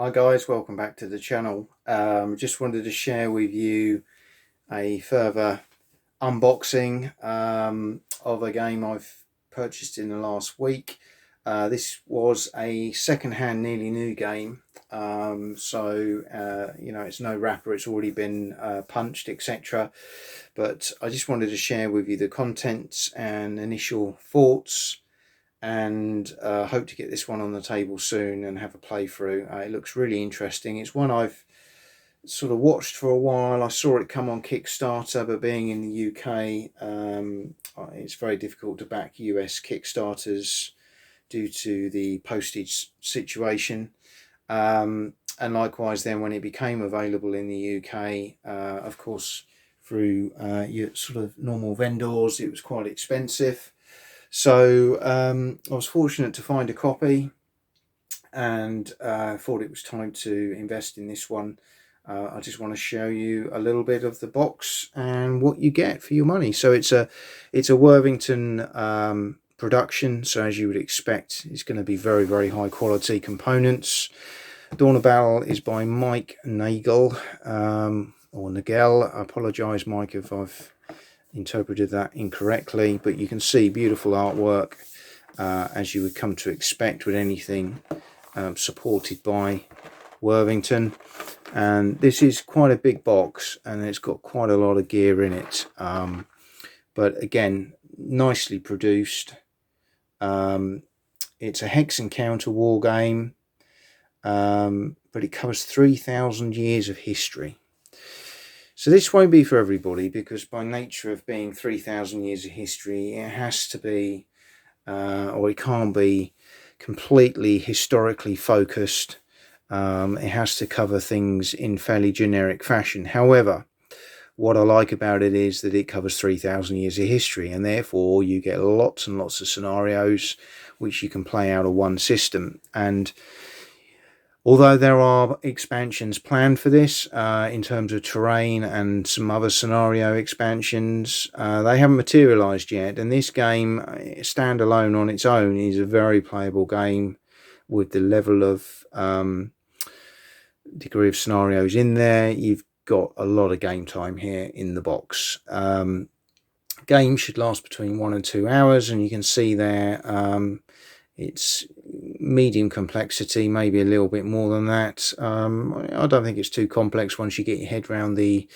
Hi guys, welcome back to the channel. Just wanted to share with you a further unboxing of a game I've purchased in the last week. This was a second-hand, nearly new game, you know, it's no wrapper, it's already been punched, etc. But I just wanted to share with you the contents and initial thoughts, and hope to get this one on the table soon and have a playthrough. It looks really interesting. It's one I've sort of watched for a while. I saw it come on Kickstarter, but being in the UK, it's very difficult to back US Kickstarters due to the postage situation. And likewise then when it became available in the UK, of course through your sort of normal vendors, it was quite expensive. So I was fortunate to find a copy, and thought it was time to invest in this one. I just want to show you a little bit of the box and what you get for your money. So it's a Worthington production, so as you would expect, it's going to be very, very high quality components. Dawn of Battle is by Mike Nagel, or Nagel. I apologise, Mike, if I've interpreted that incorrectly, but you can see beautiful artwork, as you would come to expect with anything supported by Worthington. And this is quite a big box, and it's got quite a lot of gear in it, but again, nicely produced. It's a hex encounter war game, but it covers 3,000 years of history. So this won't be for everybody, because by nature of being 3,000 years of history, it has to be, or it can't be completely historically focused. It has to cover things in fairly generic fashion. However, what I like about it is that it covers 3,000 years of history, and therefore you get lots and lots of scenarios which you can play out of one system. And although there are expansions planned for this in terms of terrain and some other scenario expansions, they haven't materialized yet. And this game, standalone on its own, is a very playable game with the level of degree of scenarios in there. You've got a lot of game time here in the box. Game should last between 1 and 2 hours, and you can see there it's medium complexity, maybe a little bit more than that. I don't think it's too complex once you get your head around the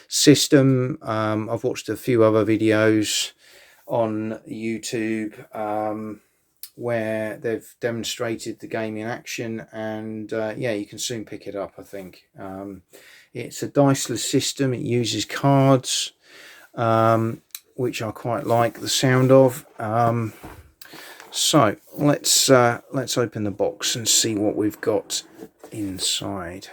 system. I've watched a few other videos on YouTube where they've demonstrated the game in action, and yeah, you can soon pick it up, I think. It's a diceless system. It uses cards, which I quite like the sound of. So let's open the box and see what we've got inside.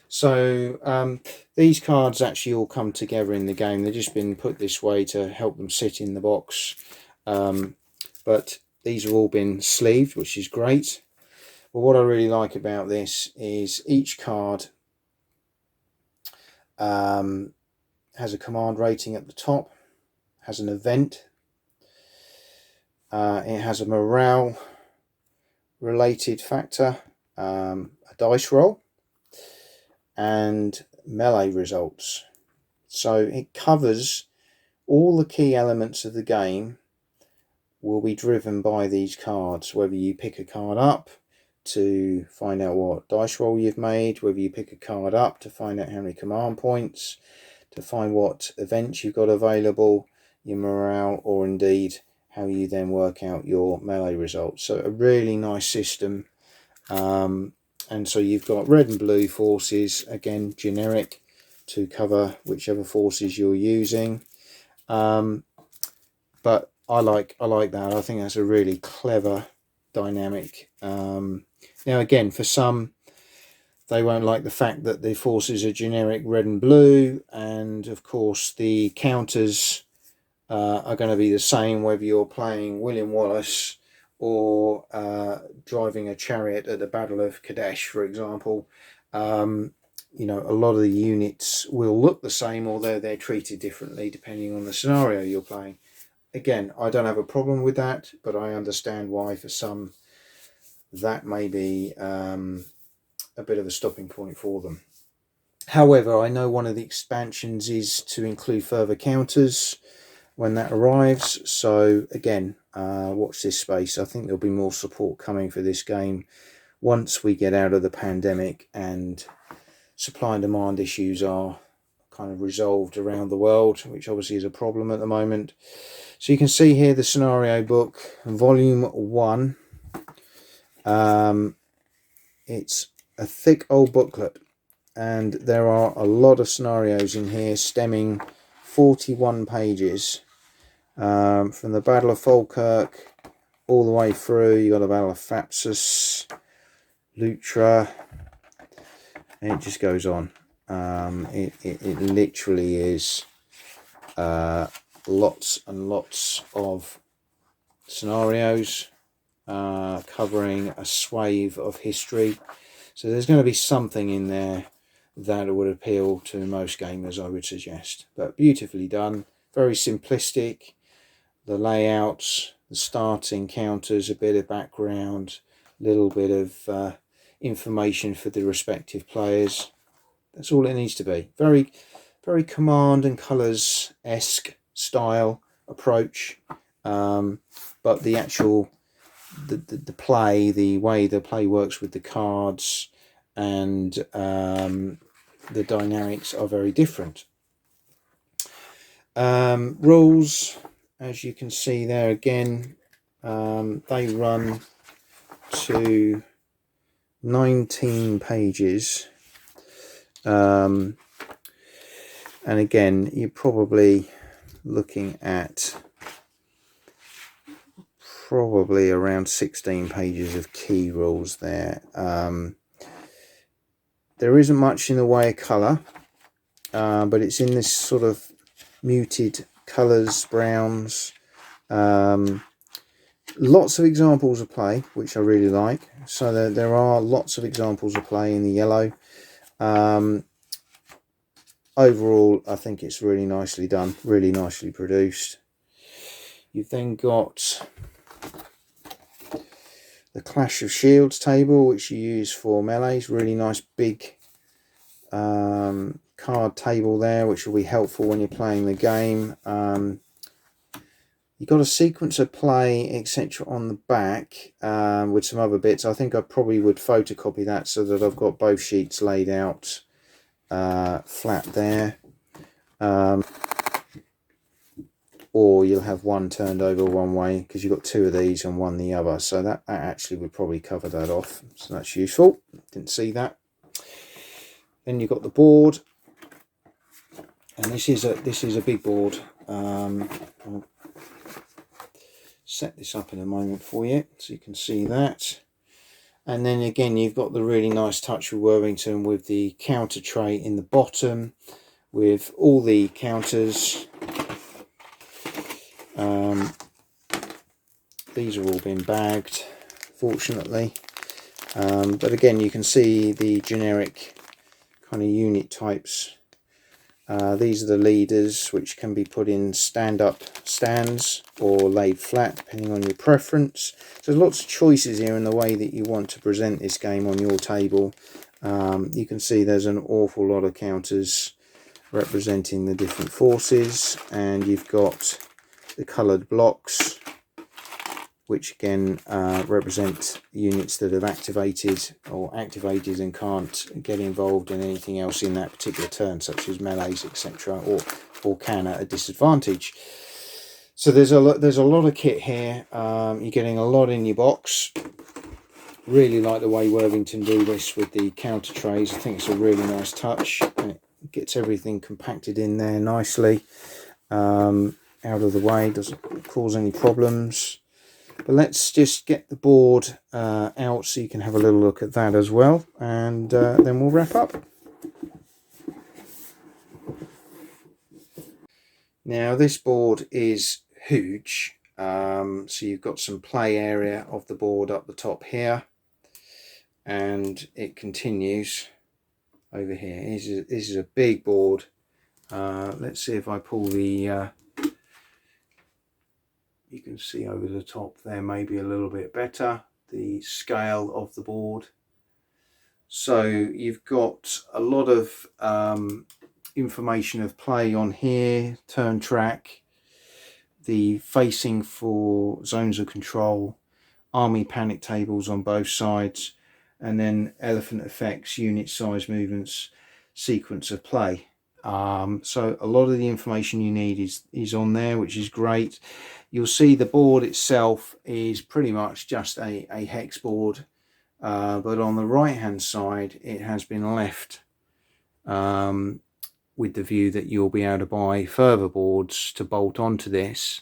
So these cards actually all come together in the game. They've just been put this way to help them sit in the box, but these have all been sleeved, which is great. But what I really like about this is each card has a command rating at the top, has an event, it has a morale related factor, a dice roll, and melee results. So it covers all the key elements of the game will be driven by these cards, whether you pick a card up to find out what dice roll you've made, whether you pick a card up to find out how many command points, to find what events you've got available, your morale, or indeed how you then work out your melee results. So a really nice system. And so you've got red and blue forces, again generic, to cover whichever forces you're using. But I like that. I think that's a really clever dynamic. Now again, for some, they won't like the fact that the forces are generic red and blue, and of course the counters are going to be the same whether you're playing William Wallace or driving a chariot at the Battle of Kadesh, for example. You know, a lot of the units will look the same, although they're treated differently depending on the scenario you're playing. Again, I don't have a problem with that, but I understand why for some that may be a bit of a stopping point for them. However, I know one of the expansions is to include further counters when that arrives. So again, watch this space. I think there'll be more support coming for this game once we get out of the pandemic and supply and demand issues are kind of resolved around the world, which obviously is a problem at the moment. So you can see here the scenario book, volume 1. It's a thick old booklet, and there are a lot of scenarios in here, stemming 41 pages, from the Battle of Falkirk all the way through. You got the Battle of Thapsus, Luttra, and it just goes on. It literally is lots and lots of scenarios covering a swathe of history. So there's going to be something in there that would appeal to most gamers, I would suggest. But beautifully done, very simplistic. The layouts, the starting counters, a bit of background, a little bit of information for the respective players. That's all it needs to be. Very, very Command and Colours-esque style approach. But the actual the play, the way the play works with the cards and the dynamics are very different. Rules, as you can see there again, they run to 19 pages. And again, you're probably looking at around 16 pages of key rules there. There isn't much in the way of colour, but it's in this sort of muted colours, browns. Lots of examples of play, which I really like. So there are lots of examples of play in the yellow. Overall, I think it's really nicely done, really nicely produced. You've then got the Clash of Shields table, which you use for melees. Really nice big card table there, which will be helpful when you're playing the game. You've got a sequence of play, etc. on the back with some other bits. I think I probably would photocopy that so that I've got both sheets laid out flat there. Or you'll have one turned over one way because you've got two of these and one the other. So that actually would probably cover that off. So that's useful. Didn't see that. Then you've got the board. And this is a big board. I'll set this up in a moment for you so you can see that. And then again, you've got the really nice touch with Worthington with the counter tray in the bottom with all the counters. These have all been bagged, fortunately. But again, you can see the generic kind of unit types. These are the leaders, which can be put in stand-up stands or laid flat, depending on your preference. So there's lots of choices here in the way that you want to present this game on your table. You can see there's an awful lot of counters representing the different forces, and you've got the coloured blocks, which again represent units that have activated and can't get involved in anything else in that particular turn, such as melees, etc., or can at a disadvantage. So there's a lot of kit here. You're getting a lot in your box. Really like the way Worthington do this with the counter trays. I think it's a really nice touch, and it gets everything compacted in there nicely, out of the way, doesn't cause any problems. But let's just get the board out so you can have a little look at that as well, and then we'll wrap up. Now this board is huge, so you've got some play area of the board up the top here, and it continues over here. This is a big board. Let's see if I pull the you can see over the top there maybe a little bit better the scale of the board. So you've got a lot of information of play on here, turn track, the facing for zones of control, army panic tables on both sides, and then elephant effects, unit size movements, sequence of play. So a lot of the information you need is on there, which is great. You'll see the board itself is pretty much just a hex board, but on the right hand side it has been left with the view that you'll be able to buy further boards to bolt onto this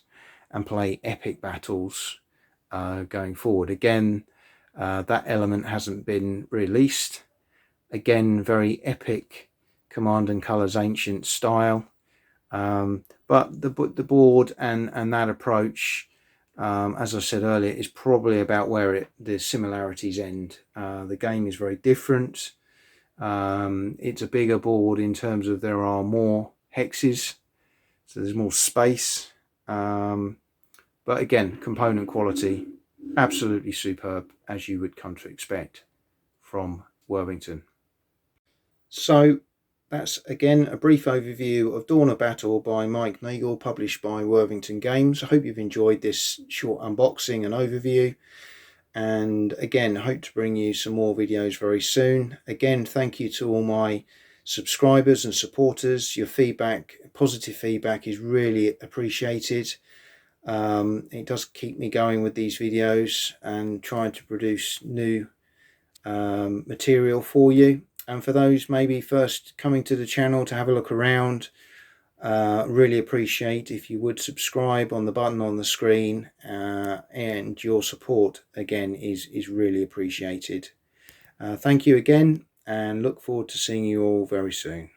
and play epic battles going forward. Again, that element hasn't been released. Again, very epic Command and Colours Ancient style, but the board and that approach, as I said earlier, is probably about where the similarities end. The game is very different. It's a bigger board in terms of there are more hexes, so there's more space, but again, component quality absolutely superb, as you would come to expect from Worthington. So that's again a brief overview of Dawn of Battle by Mike Nagel, published by Worthington Games. I hope you've enjoyed this short unboxing and overview, and again, hope to bring you some more videos very soon. Again, thank you to all my subscribers and supporters. Your feedback, positive feedback, is really appreciated. It does keep me going with these videos and trying to produce new material for you. And for those maybe first coming to the channel to have a look around, really appreciate if you would subscribe on the button on the screen, and your support again is really appreciated. Thank you again, and look forward to seeing you all very soon.